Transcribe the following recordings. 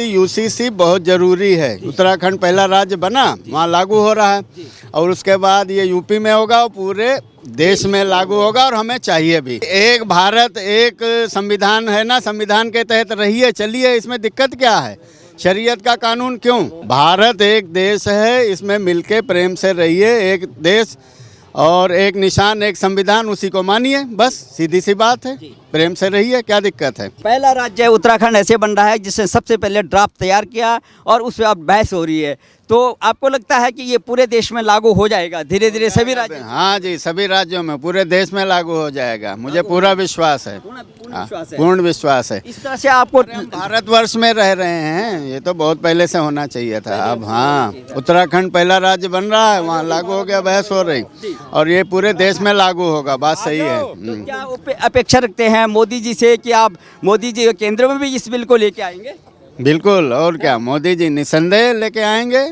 UCC बहुत ज़रूरी है। उत्तराखंड पहला राज्य बना, वहाँ लागू हो रहा है और उसके बाद ये यूपी में होगा और पूरे देश में लागू होगा और हमें चाहिए भी। एक भारत एक संविधान है ना, संविधान के तहत रहिए चलिए, इसमें दिक्कत क्या है? शरीयत का कानून क्यों? भारत एक देश है, इसमें मिलके प्रेम से रहिए। एक देश और एक निशान, एक संविधान, उसी को मानिए, बस सीधी सी बात है। प्रेम से रहिए, क्या दिक्कत है? पहला राज्य उत्तराखंड ऐसे बन रहा है जिसने सबसे पहले ड्राफ्ट तैयार किया और उस पर अब बहस हो रही है। तो आपको लगता है कि ये पूरे देश में लागू हो जाएगा धीरे धीरे सभी राज्य? हाँ जी, सभी राज्यों में, पूरे देश में लागू हो जाएगा, मुझे पूरा विश्वास है। पूर्ण विश्वास है। इस तरह से आपको भारतवर्ष में रह रहे हैं, ये तो बहुत पहले से होना चाहिए था। अब हाँ, उत्तराखंड पहला राज्य बन रहा है, वहाँ लागू हो गया, बहस हो रही, और ये पूरे देश में लागू होगा, बात सही है। तो क्या अपेक्षा रखते हैं मोदी जी से कि आप मोदी जी केंद्र में भी इस बिल को लेके आएंगे? बिल्कुल, और क्या, मोदी जी निसंदेह लेके आएंगे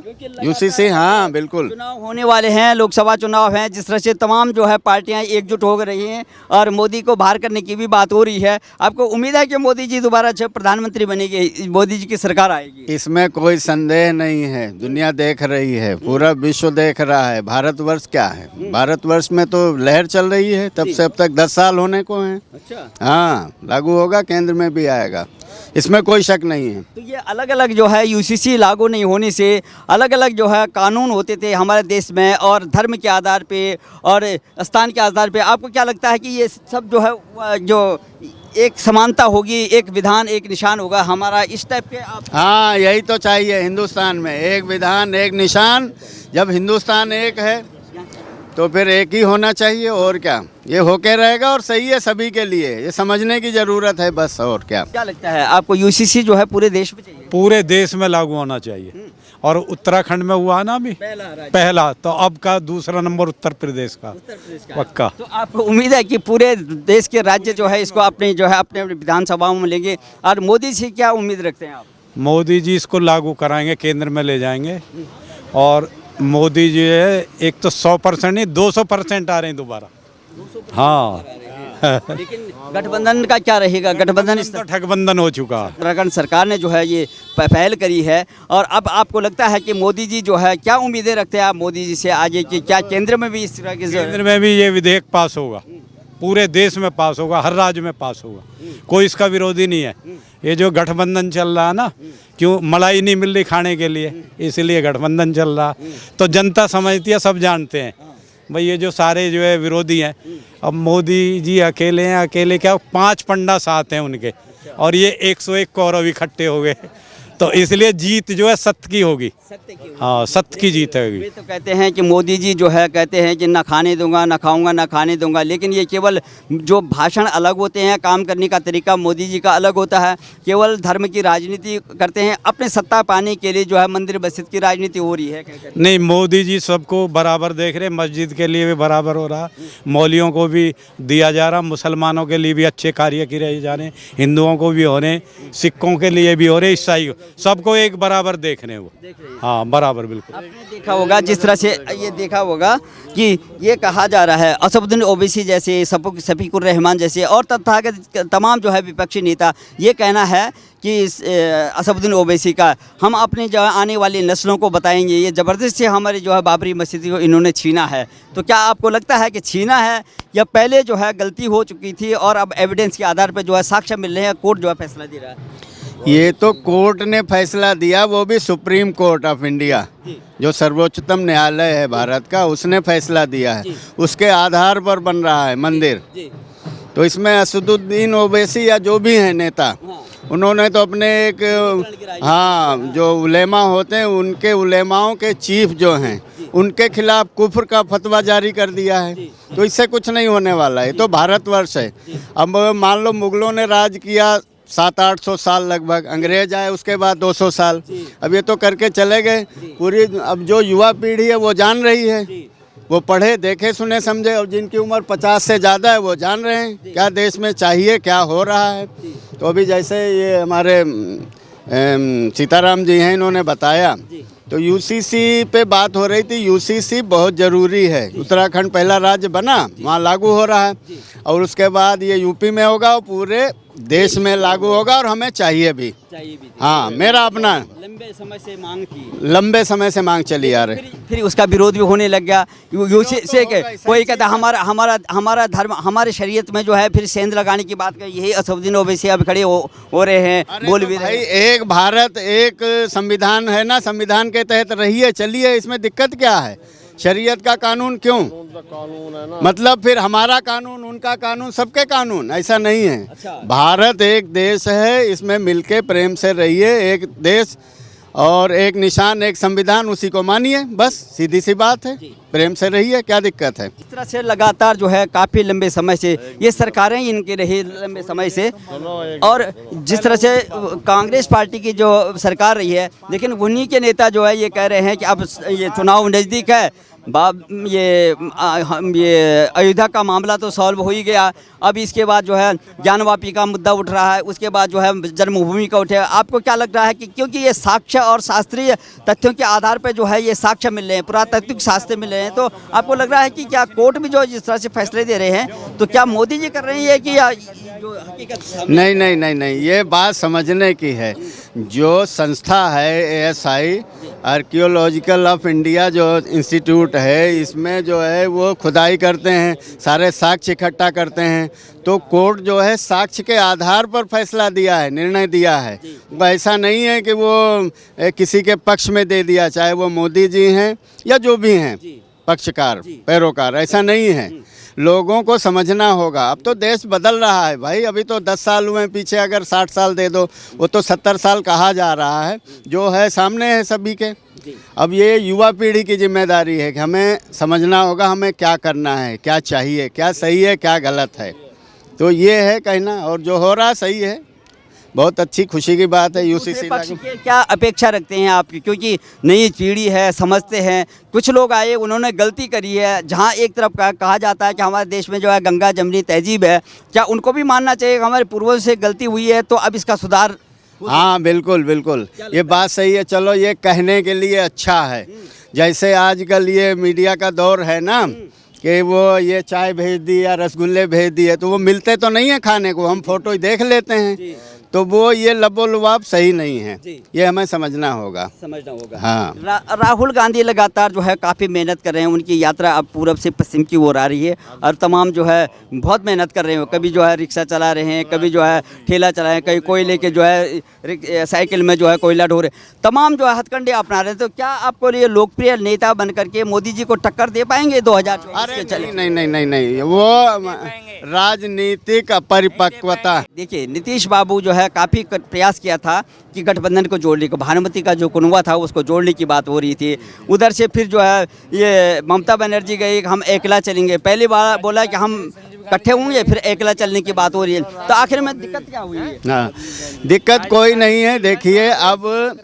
यूसीसी। हाँ बिल्कुल। चुनाव होने वाले हैं, लोकसभा चुनाव हैं, जिस तरह से तमाम जो है पार्टियां एकजुट हो रही हैं और मोदी को बाहर करने की भी बात हो रही है। आपको उम्मीद है कि मोदी जी दोबारा जब प्रधानमंत्री बनेंगे, मोदी जी की सरकार आएगी? इसमें कोई संदेह नहीं है, दुनिया देख रही है, पूरा विश्व देख रहा है। भारतवर्ष क्या है, भारतवर्ष में तो लहर चल रही है तब से अब तक 10 साल होने को हैं। अच्छा। हाँ, लागू होगा, केंद्र में भी आएगा, इसमें कोई शक नहीं है। तो ये अलग अलग जो है यूसीसी लागू नहीं होने से अलग अलग जो है कानून होते थे हमारे देश में, और धर्म के आधार पे और स्थान के आधार पे, आपको क्या लगता है कि ये सब जो है जो एक समानता होगी, एक विधान एक निशान होगा हमारा, इस टाइप के आप? हाँ, यही तो चाहिए हिंदुस्तान में, एक विधान एक निशान। जब हिंदुस्तान एक है तो फिर एक ही होना चाहिए, और क्या, ये होके रहेगा और सही है सभी के लिए, ये समझने की ज़रूरत है बस, और क्या। क्या लगता है आपको यूसीसी जो है पूरे देश में चाहिए? पूरे देश में लागू होना चाहिए। और उत्तराखंड में हुआ ना अभी पहला, तो अब का दूसरा नंबर उत्तर प्रदेश का पक्का। तो आपको उम्मीद है कि पूरे देश के राज्य जो है इसको अपने जो है अपने विधानसभाओं में लेंगे, और मोदी से क्या उम्मीद रखते हैं आप? मोदी जी इसको लागू कराएंगे, केंद्र में ले जाएंगे, और मोदी जी है एक तो 100% नहीं 200% आ रहे हैं दोबारा। हाँ। लेकिन गठबंधन का क्या रहेगा? गठबंधन तो ठगबंधन हो चुका। उत्तराखंड सरकार ने जो है ये पहल करी है, और अब आपको लगता है कि मोदी जी जो है, क्या उम्मीदें रखते हैं आप मोदी जी से आगे की? क्या केंद्र में भी इस तरह के केंद्र में भी ये विधेयक पास होगा, पूरे देश में पास होगा, हर राज्य में पास होगा, कोई इसका विरोधी नहीं है। ये जो गठबंधन चल रहा है ना, क्यों मलाई नहीं मिल रही खाने के लिए, इसलिए गठबंधन चल रहा, तो जनता समझती है, सब जानते हैं भाई ये जो सारे जो है विरोधी हैं, अब मोदी जी अकेले हैं, अकेले क्या 5 पंडा साथ हैं उनके, और ये 101 कौरव इकट्ठे हो गए, तो इसलिए जीत जो है सत्य की होगी। हाँ, सत्य की जीत होगी। वे तो कहते हैं कि मोदी जी जो है कहते हैं कि ना खाने दूंगा, ना खाऊंगा, ना खाने दूंगा, लेकिन ये केवल जो भाषण अलग होते हैं, काम करने का तरीका मोदी जी का अलग होता है। केवल धर्म की राजनीति करते हैं, अपने सत्ता पाने के लिए जो है मंदिर मस्जिद की राजनीति हो रही है। नहीं, मोदी जी सबको बराबर देख रहे, मस्जिद के लिए भी बराबर हो रहा, मौलियों को भी दिया जा रहा, मुसलमानों के लिए भी अच्छे कार्य किए जा रहे, हिंदुओं को भी हो रहे, सिखों के लिए भी हो रहे, ईसाई, सबको एक बराबर देख रहे हैं वो। हाँ, बराबर, बिल्कुल। आपने देखा होगा, जिस तरह से ये देखा होगा कि ये कहा जा रहा है असदुद्दीन ओवैसी जैसे, शफीकुर रहमान जैसे और तथाकथित तमाम जो है विपक्षी नेता, ये कहना है कि असदुद्दीन ओवैसी का, हम अपने जो आने वाली नस्लों को बताएंगे, ये ज़बरदस्ती हमारी जो है बाबरी मस्जिद को इन्होंने छीना है। तो क्या आपको लगता है कि छीना है, या पहले जो है गलती हो चुकी थी और अब एविडेंस के आधार पर जो है साक्ष्य मिल रहे हैं, कोर्ट जो है फैसला दे रहा है? ये तो कोर्ट ने फैसला दिया, वो भी सुप्रीम कोर्ट ऑफ इंडिया, जो सर्वोच्चतम न्यायालय है भारत का, उसने फैसला दिया है, उसके आधार पर बन रहा है मंदिर। तो इसमें असदुद्दीन ओवैसी या जो भी हैं नेता, उन्होंने तो अपने एक, हाँ, जो उलेमा होते हैं उनके उलेमाओं के चीफ जो हैं उनके खिलाफ कुफ्र का फतवा जारी कर दिया है। तो इससे कुछ नहीं होने वाला है, तो भारतवर्ष है। अब मान लो मुगलों ने राज किया 700-800 साल लगभग, अंग्रेज आए उसके बाद 200 साल, अब ये तो करके चले गए पूरी। अब जो युवा पीढ़ी है वो जान रही है, वो पढ़े देखे सुने समझे, और जिनकी उम्र 50 से ज़्यादा है वो जान रहे हैं क्या देश में चाहिए, क्या हो रहा है। तो अभी जैसे ये हमारे सीताराम जी हैं, इन्होंने बताया, तो यूसीसी पे बात हो रही थी। यूसीसी बहुत ज़रूरी है, उत्तराखंड पहला राज्य बना, वहाँ लागू हो रहा है और उसके बाद ये यूपी में होगा और पूरे देश में लागू होगा और हमें चाहिए भी। हाँ, मेरा अपना लंबे समय से मांग थी, लंबे समय से मांग चली आ रही। फिर उसका विरोध भी होने लग गया। कोई कहता हमारा धर्म, हमारे शरीयत में जो है फिर सेंध लगाने की बात कही। यही असदुद्दीन ओवैसी अब खड़े हो रहे हैं, बोल भी रहे भाई हैं। एक भारत एक संविधान है ना, संविधान के तहत रहिए चलिए, इसमें दिक्कत क्या है? शरीयत का कानून क्यों? मतलब फिर हमारा कानून, उनका कानून, सबके कानून, ऐसा नहीं है। अच्छा। भारत एक देश है, इसमें मिलके प्रेम से रहिए। एक देश और एक निशान, एक संविधान, उसी को मानिए, बस सीधी सी बात है। प्रेम से रहिए, क्या दिक्कत है? इस तरह से लगातार जो है काफ़ी लंबे समय से ये सरकारें इनकी रही लंबे समय से, और जिस तरह से कांग्रेस पार्टी की जो सरकार रही है, लेकिन उन्हीं के नेता जो है ये कह रहे हैं कि अब ये चुनाव नज़दीक है, ये अयोध्या का मामला तो सॉल्व हो ही गया, अब इसके बाद जो है ज्ञानवापी का मुद्दा उठ रहा है, उसके बाद जो है जन्मभूमि का उठेगा। आपको क्या लगता है कि क्योंकि ये साक्ष्य और शास्त्रीय तथ्यों के आधार पर जो है ये साक्ष्य मिल रहे हैं, पुरातात्विक शास्त्र मिल रहे हैं, तो आपको लग रहा है कि क्या कोर्ट भी जो जिस तरह से फैसले दे रहे हैं, तो क्या मोदी जी कर रहे हैं कि या जो हकीकत सामने? नहीं नहीं नहीं नहीं, ये बात समझने की है। जो संस्था है ASI, आर्कियोलॉजिकल ऑफ इंडिया जो इंस्टीट्यूट है, इसमें जो है वो खुदाई करते हैं, सारे साक्ष्य इकट्ठा करते हैं, तो कोर्ट जो है साक्ष्य के आधार पर फैसला दिया है, निर्णय दिया है। वो ऐसा नहीं है कि वो किसी के पक्ष में दे दिया, चाहे वो मोदी जी हैं या जो भी हैं पक्षकार पैरोकार, ऐसा नहीं है। लोगों को समझना होगा। अब तो देश बदल रहा है भाई, अभी तो 10 साल हुए हैं पीछे, अगर 60 साल दे दो, वो तो 70 साल कहा जा रहा है, जो है सामने है सभी के। अब ये युवा पीढ़ी की जिम्मेदारी है कि हमें समझना होगा हमें क्या करना है, क्या चाहिए, क्या सही है, क्या गलत है। तो ये है कहना, और जो हो रहा सही है, बहुत अच्छी खुशी की बात है। दूसरे पक्ष के क्या अपेक्षा रखते हैं आपकी, क्योंकि नई पीढ़ी है, समझते हैं, कुछ लोग आए उन्होंने गलती करी है, जहां एक तरफ कहा जाता है कि हमारे देश में जो है गंगा जमनी तहजीब है, क्या उनको भी मानना चाहिए कि हमारे पूर्वजों से गलती हुई है तो अब इसका सुधार? हाँ बिल्कुल बिल्कुल, ये बात सही है। चलो ये कहने के लिए अच्छा है, जैसे आजकल ये मीडिया का दौर है ना, कि वो ये चाय भेज दी या रसगुल्ले भेज दिए, तो वो मिलते तो नहीं है खाने को, हम फोटो ही देख लेते हैं, तो वो ये लबोलुबाब सही नहीं है, ये हमें समझना होगा। हाँ। राहुल गांधी लगातार जो है काफ़ी मेहनत कर रहे हैं, उनकी यात्रा अब पूरब से पश्चिम की ओर आ रही है, और तमाम जो है बहुत मेहनत कर रहे हैं। कभी जो है रिक्शा चला रहे हैं, कभी जो है ठेला चला रहे हैं, कहीं कोयले के जो है साइकिल में जो है कोयला ढो रहे, तमाम जो है हथकंडे अपना रहे हैं। तो क्या आपको ये लोकप्रिय नेता बन करके मोदी जी को टक्कर दे पाएंगे 2024 के चले? नहीं नहीं नहीं नहीं, वो राजनीतिक अपरिपक्वता। देखिए, नीतीश बाबू जो है काफ़ी प्रयास किया था कि गठबंधन को जोड़ने को, भानुमति का जो कुनवा था उसको जोड़ने की बात हो रही थी। उधर से फिर जो है ये ममता बनर्जी गई कि हम अकेला चलेंगे, पहली बार बोला कि हम इकट्ठे होंगे, फिर अकेला चलने की बात हो रही है। तो आखिर में दिक्कत क्या हुई है? हाँ, दिक्कत कोई नहीं है। देखिए, अब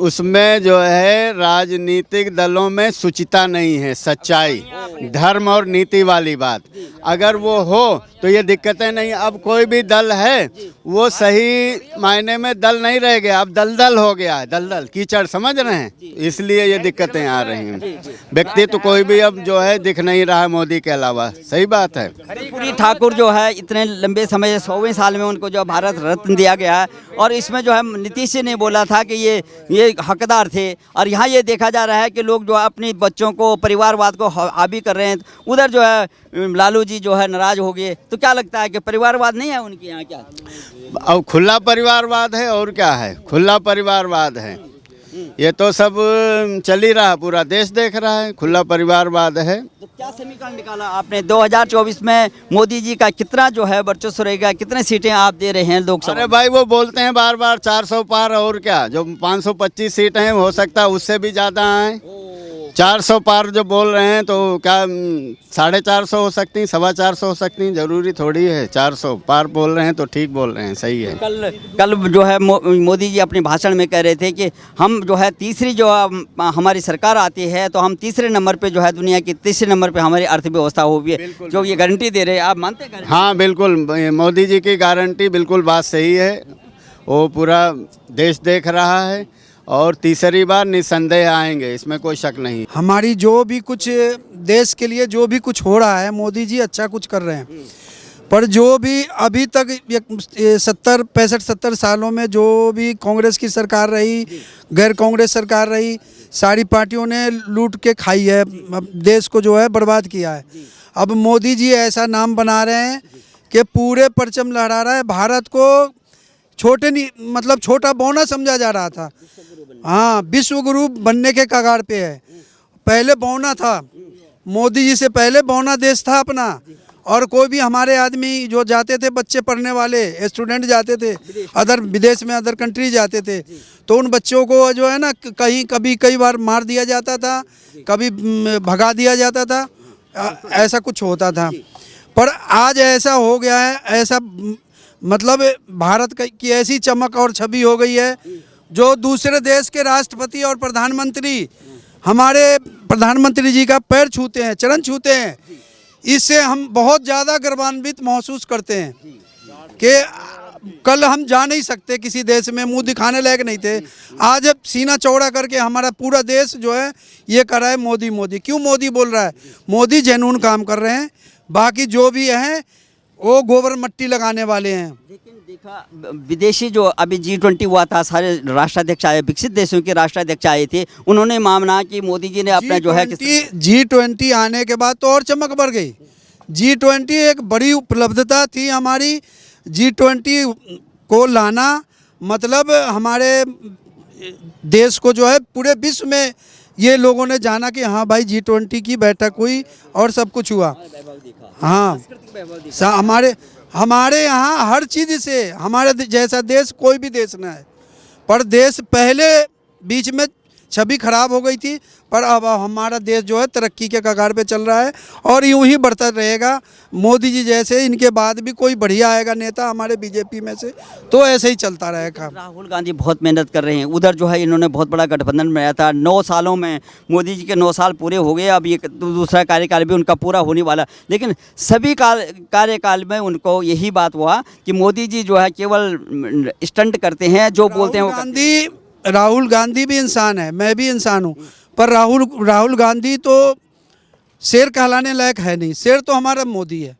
उसमें जो है राजनीतिक दलों में शुचिता नहीं है, सच्चाई, धर्म और नीति वाली बात। अगर वो हो तो ये दिक्कतें नहीं। अब कोई भी दल है वो सही मायने में दल नहीं रह गया, अब दलदल हो गया है, दलदल कीचड़, समझ रहे हैं, इसलिए ये दिक्कतें आ रही हैं। व्यक्ति तो कोई भी अब जो है दिख नहीं रहा है मोदी के अलावा, सही बात है। कर्पूरी ठाकुर जो है इतने लंबे समय 100वें साल में उनको जो भारत रत्न दिया गया है, और इसमें जो है नीतीश जी ने बोला था कि ये हकदार थे, और यहाँ ये देखा जा रहा है कि लोग जो है अपने बच्चों को परिवारवाद को हावी कर रहे हैं। उधर जो है लालू जी जो है नाराज हो गए। तो क्या लगता है कि परिवारवाद नहीं है उनके यहाँ? क्या अब खुला परिवारवाद है, और क्या है, खुला परिवारवाद है। ये तो सब चल ही रहा, पूरा देश देख रहा है, खुला परिवारवाद है। तो क्या समीकरण निकाला आपने 2024 में मोदी जी का कितना जो है वर्चस्व रहेगा, कितने सीटें आप दे रहे हैं लोकसभा? अरे भाई, वो बोलते हैं बार बार 400 पार, और क्या, जो 525 सीट हैं हो सकता है उससे भी ज़्यादा आए। 400 पार जो बोल रहे हैं, तो क्या 450 हो सकती, 425 हो सकती, जरूरी थोड़ी है। 400 पार बोल रहे हैं तो ठीक बोल रहे हैं, सही है। कल जो है मोदी जी अपने भाषण में कह रहे थे कि हम जो है तीसरी जो हमारी सरकार आती है तो हम तीसरे नंबर पे जो है, दुनिया की तीसरे नंबर पे हमारी अर्थव्यवस्था होगी, जो ये गारंटी दे रहे हैं, आप मानते हैं? हाँ बिल्कुल, मोदी जी की गारंटी बिल्कुल बात सही है, वो पूरा देश देख रहा है, और तीसरी बार निसंदेह आएंगे, इसमें कोई शक नहीं। हमारी जो भी कुछ देश के लिए जो भी कुछ हो रहा है, मोदी जी अच्छा कुछ कर रहे हैं। पर जो भी अभी तक 70 सालों में जो भी कांग्रेस की सरकार रही, गैर कांग्रेस सरकार रही, सारी पार्टियों ने लूट के खाई है, देश को जो है बर्बाद किया है। अब मोदी जी ऐसा नाम बना रहे हैं कि पूरे परचम लहरा रहा है। भारत को छोटे नहीं, मतलब छोटा बौना समझा जा रहा था। हाँ, विश्व गुरु बनने के कगार पे है। पहले बौना था, मोदी जी से पहले बौना देश था अपना। और कोई भी हमारे आदमी जो जाते थे, बच्चे पढ़ने वाले स्टूडेंट जाते थे अदर विदेश में, अदर कंट्री जाते थे, तो उन बच्चों को जो है ना कई बार मार दिया जाता था, कभी भगा दिया जाता था, ऐसा कुछ होता था। पर आज ऐसा हो गया है, ऐसा मतलब भारत की ऐसी चमक और छवि हो गई है, जो दूसरे देश के राष्ट्रपति और प्रधानमंत्री हमारे प्रधानमंत्री जी का पैर छूते हैं, चरण छूते हैं। इससे हम बहुत ज़्यादा गर्वान्वित महसूस करते हैं कि कल हम जा नहीं सकते किसी देश में, मुंह दिखाने लायक नहीं थे। आज अब सीना चौड़ा करके हमारा पूरा देश जो है ये कर रहा है मोदी मोदी। क्यों मोदी बोल रहा है? मोदी जेन्युइन काम कर रहे हैं, बाकी जो भी हैं वो गोबर मट्टी लगाने वाले हैं। लेकिन देखा, विदेशी जो अभी G20 हुआ था, सारे राष्ट्राध्यक्ष आए, विकसित देशों के राष्ट्राध्यक्ष आए थे, उन्होंने माना कि मोदी जी ने अपना जो है G20 आने के बाद तो और चमक बढ़ गई। G20 एक बड़ी उपलब्धता थी हमारी। G20 को लाना मतलब हमारे देश को जो है पूरे विश्व में ये लोगों ने जाना कि हाँ भाई G20 की बैठक हुई और सब कुछ हुआ। हाँ, हमारे यहाँ हर चीज़ से हमारे जैसा देश कोई भी देश ना है। पर देश पहले बीच में छवि खराब हो गई थी, पर अब हमारा देश जो है तरक्की के कगार पे चल रहा है और यूं ही बढ़ता रहेगा। मोदी जी जैसे इनके बाद भी कोई बढ़िया आएगा नेता हमारे बीजेपी में से, तो ऐसे ही चलता रहेगा। राहुल गांधी बहुत मेहनत कर रहे हैं, उधर जो है इन्होंने बहुत बड़ा गठबंधन बनाया था। 9 सालों में मोदी जी के 9 साल पूरे हो गए, अब ये दूसरा कार्यकाल भी उनका पूरा होने वाला। लेकिन सभी कार्यकाल में उनको यही बात हुआ कि मोदी जी जो है केवल स्टंट करते हैं, जो बोलते हैं वो। राहुल गांधी भी इंसान है, मैं भी इंसान हूँ, पर राहुल गांधी तो शेर कहलाने लायक है नहीं। शेर तो हमारा मोदी है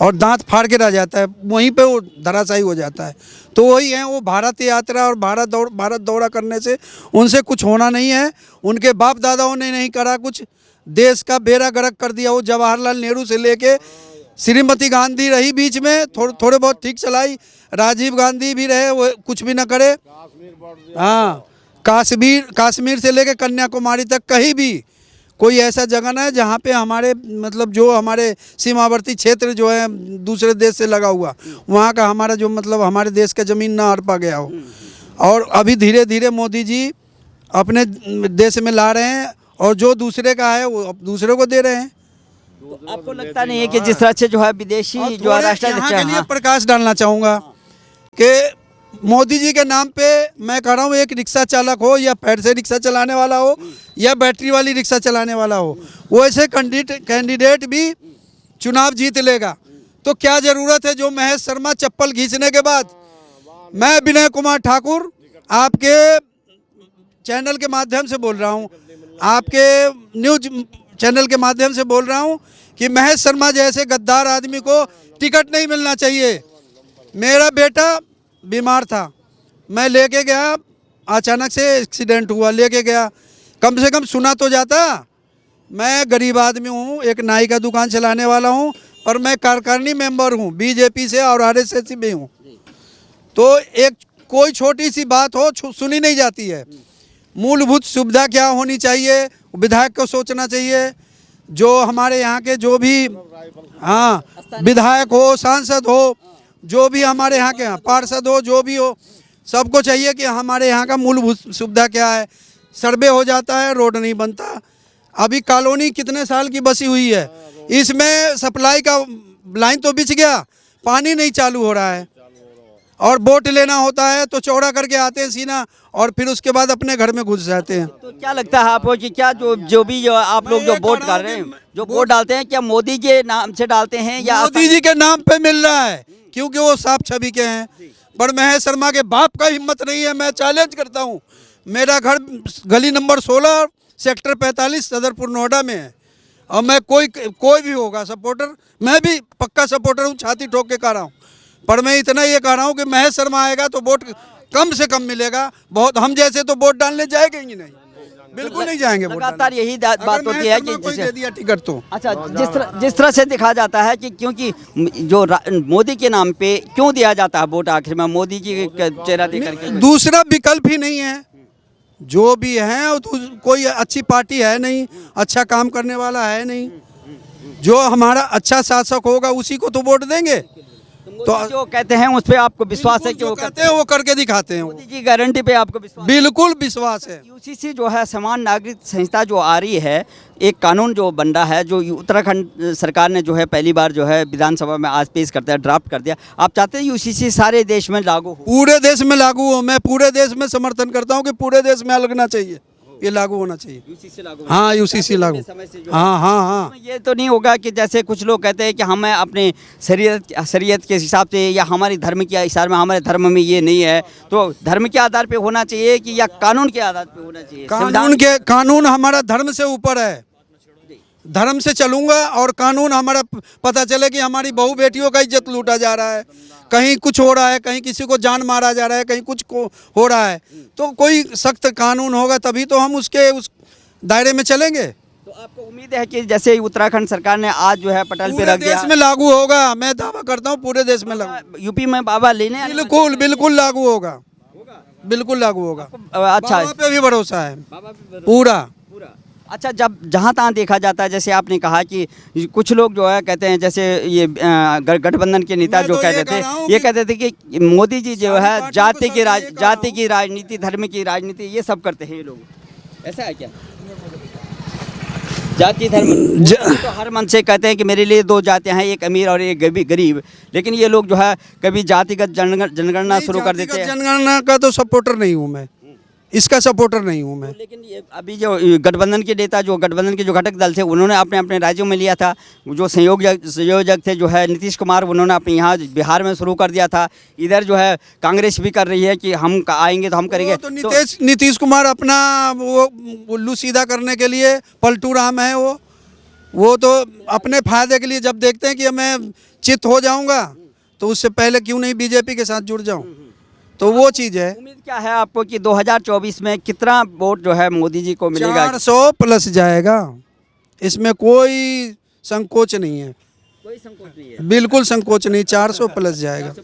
और दांत फाड़ के रह जाता है, वहीं पे वो धराशायी हो जाता है। तो वही है, वो भारत यात्रा और भारत दौरा करने से उनसे कुछ होना नहीं है। उनके बाप दादाओं ने नहीं करा कुछ, देश का बेड़ा गर्क कर दिया। वो जवाहरलाल नेहरू से लेके श्रीमती गांधी रही बीच में, थोड़े बहुत ठीक चलाई। राजीव गांधी भी रहे, वो कुछ भी ना करे। हाँ, कश्मीर से लेके कन्याकुमारी तक कहीं भी कोई ऐसा जगह ना है जहाँ पे हमारे मतलब जो हमारे सीमावर्ती क्षेत्र जो है दूसरे देश से लगा हुआ, वहाँ का हमारा जो मतलब हमारे देश का ज़मीन ना हड़पा गया हो। और अभी धीरे धीरे मोदी जी अपने देश में ला रहे हैं और जो दूसरे का है वो दूसरे को दे रहे हैं। तो आपको लगता नहीं है कि जिस तरह से जो है विदेशी जो राष्ट्राध्यक्ष यहाँ के लिए प्रकाश डालना चाहूँगा कि मोदी जी के नाम पे मैं कह रहा हूँ, एक रिक्शा चालक हो या पैर से रिक्शा चलाने वाला हो या बैटरी वाली रिक्शा चलाने वाला हो, वो ऐसे कैंडिडेट भी चुनाव जीत लेगा। तो क्या ज़रूरत है जो महेश शर्मा चप्पल खींचने के बाद, मैं विनय कुमार ठाकुर आपके चैनल के माध्यम से बोल रहा हूँ, आपके न्यूज चैनल के माध्यम से बोल रहा हूँ कि महेश शर्मा जैसे गद्दार आदमी को टिकट नहीं मिलना चाहिए। मेरा बेटा बीमार था, मैं लेके गया, अचानक से एक्सीडेंट हुआ, लेके गया, कम से कम सुना तो जाता। मैं गरीब आदमी हूँ, एक नाई का दुकान चलाने वाला हूँ, पर मैं कार्यकारिणी मेंबर हूँ बीजेपी से और RSS से भी हूँ। तो एक कोई छोटी सी बात हो सुनी नहीं जाती है। मूलभूत सुविधा क्या होनी चाहिए, विधायक को सोचना चाहिए। जो हमारे यहाँ के जो भी हाँ विधायक हो, सांसद हो, जो भी हमारे यहाँ के पार्षद हो, जो भी हो, सबको चाहिए कि हमारे यहाँ का मूलभूत सुविधा क्या है। सर्वे हो जाता है, रोड नहीं बनता। अभी कॉलोनी कितने साल की बसी हुई है, इसमें सप्लाई का लाइन तो बिछ गया, पानी नहीं चालू हो रहा है। और वोट लेना होता है तो चौड़ा करके आते हैं सीना, और फिर उसके बाद अपने घर में घुस जाते हैं। तो क्या लगता है आपको कि क्या जो भी आप लोग जो वोट कर रहे हैं, जो वोट डालते हैं, क्या मोदी के नाम से डालते हैं या मोदी जी के नाम पे मिल रहा है? क्योंकि वो साफ छवि के हैं। पर महेश शर्मा के बाप का हिम्मत नहीं है। मैं चैलेंज करता हूँ, मेरा घर गली नंबर 16 सेक्टर 45 सदरपुर नोएडा में है। और मैं कोई भी होगा सपोर्टर, मैं भी पक्का सपोर्टर हूँ, छाती ठोक के कह रहा हूँ। पर मैं इतना ये कह रहा हूँ कि महेश शर्मा आएगा तो वोट कम से कम मिलेगा। बहुत हम जैसे तो वोट डालने जाएंगे ही नहीं, बिल्कुल नहीं जाएंगे वोट लगातार डालने। यही बात अगर होती महेश है शर्मा कि को ही जैसे दे दिया टिकट तो अच्छा, जिस तरह से देखा जाता है कि क्योंकि जो मोदी के नाम पे क्यों दिया जाता है वोट, आखिर में मोदी जी का चेहरा देख करके दूसरा विकल्प ही नहीं है। जो भी है कोई अच्छी पार्टी है नहीं, अच्छा काम करने वाला है नहीं। जो हमारा अच्छा शासक होगा उसी को तो वोट देंगे। तो जो कहते हैं उस पे आपको विश्वास है कि जो वो कहते हैं वो करके दिखाते हैं। मोदी की गारंटी पे आपको विश्वास? बिल्कुल विश्वास है। यूसीसी जो है समान नागरिक संहिता जो आ रही है, एक कानून जो बन रहा है, जो उत्तराखंड सरकार ने जो है पहली बार जो है विधानसभा में आज पेश करता है, ड्राफ्ट कर दिया। आप चाहते हैं यूसीसी सारे देश में लागू हो? पूरे देश में लागू हो। मैं पूरे देश में समर्थन करता हूँ कि पूरे देश में लगना चाहिए, ये लागू होना चाहिए। यूसीसी लागू? हाँ यूसीसी लागू। हाँ हाँ हाँ। ये तो नहीं होगा कि जैसे कुछ लोग कहते हैं कि हमें अपने शरीयत के हिसाब से या हमारी धर्म के हिसाब में, हमारे धर्म में ये नहीं है, तो धर्म के आधार पे होना चाहिए कि या कानून के आधार पे होना चाहिए? कानून हमारा धर्म से ऊपर है। धर्म से चलूंगा और कानून हमारा पता चले कि हमारी बहू बेटियों का इज्जत लूटा जा रहा है, कहीं कुछ हो रहा है, कहीं किसी को जान मारा जा रहा है, कहीं कुछ को हो रहा है, तो कोई सख्त कानून होगा तभी तो हम उस दायरे में चलेंगे। तो आपको उम्मीद है कि जैसे उत्तराखंड सरकार ने आज जो है पटल पे रख दिया, देश में लागू होगा? मैं दावा करता हूँ पूरे देश में लागू। यूपी में बाबा लेने बिल्कुल बिल्कुल लागू होगा, बिल्कुल लागू होगा। अच्छा, बाबा पे भी भरोसा है बाबा पे पूरा। अच्छा, जब जहाँ तहाँ देखा जाता है, जैसे आपने कहा कि कुछ लोग जो है कहते हैं, जैसे ये गठबंधन के नेता मैं जो तो कहते ये कह थे, रहा हूँ ये कि कहते थे कि मोदी जी जो सारी है पार्टियों जाति को की सर, ये कह जाति रहा की राजनीति, धर्म की राजनीति, ये सब करते हैं ये लोग। ऐसा है क्या? जाति धर्म तो हर मन से कहते हैं कि मेरे लिए दो जातियां हैं, एक अमीर और एक गरीब, लेकिन ये लोग जो है कभी जातिगत जनगणना शुरू कर देते हैं। जनगणना का तो सपोर्टर नहीं हूँ मैं, इसका सपोर्टर नहीं हूँ मैं। लेकिन ये अभी जो गठबंधन के नेता, जो गठबंधन के जो घटक दल थे, उन्होंने अपने अपने राज्यों में लिया था। जो संयोजक थे जो है नीतीश कुमार, उन्होंने अपने यहाँ बिहार में शुरू कर दिया था। इधर जो है कांग्रेस भी कर रही है कि हम आएंगे तो हम करेंगे। तो नीतीश कुमार अपना वो उल्लू सीधा करने के लिए पलटू राम है। वो तो अपने फायदे के लिए जब देखते हैं कि मैं चित हो जाऊंगा तो उससे पहले क्यों नहीं बीजेपी के साथ जुड़ जाऊं, तो वो चीज़ है। उम्मीद क्या है आपको कि 2024 में कितना वोट जो है मोदी जी को मिलेगा? 400 प्लस जाएगा, इसमें कोई संकोच नहीं है। कोई संकोच नहीं है, बिल्कुल संकोच नहीं, 400 प्लस जाएगा।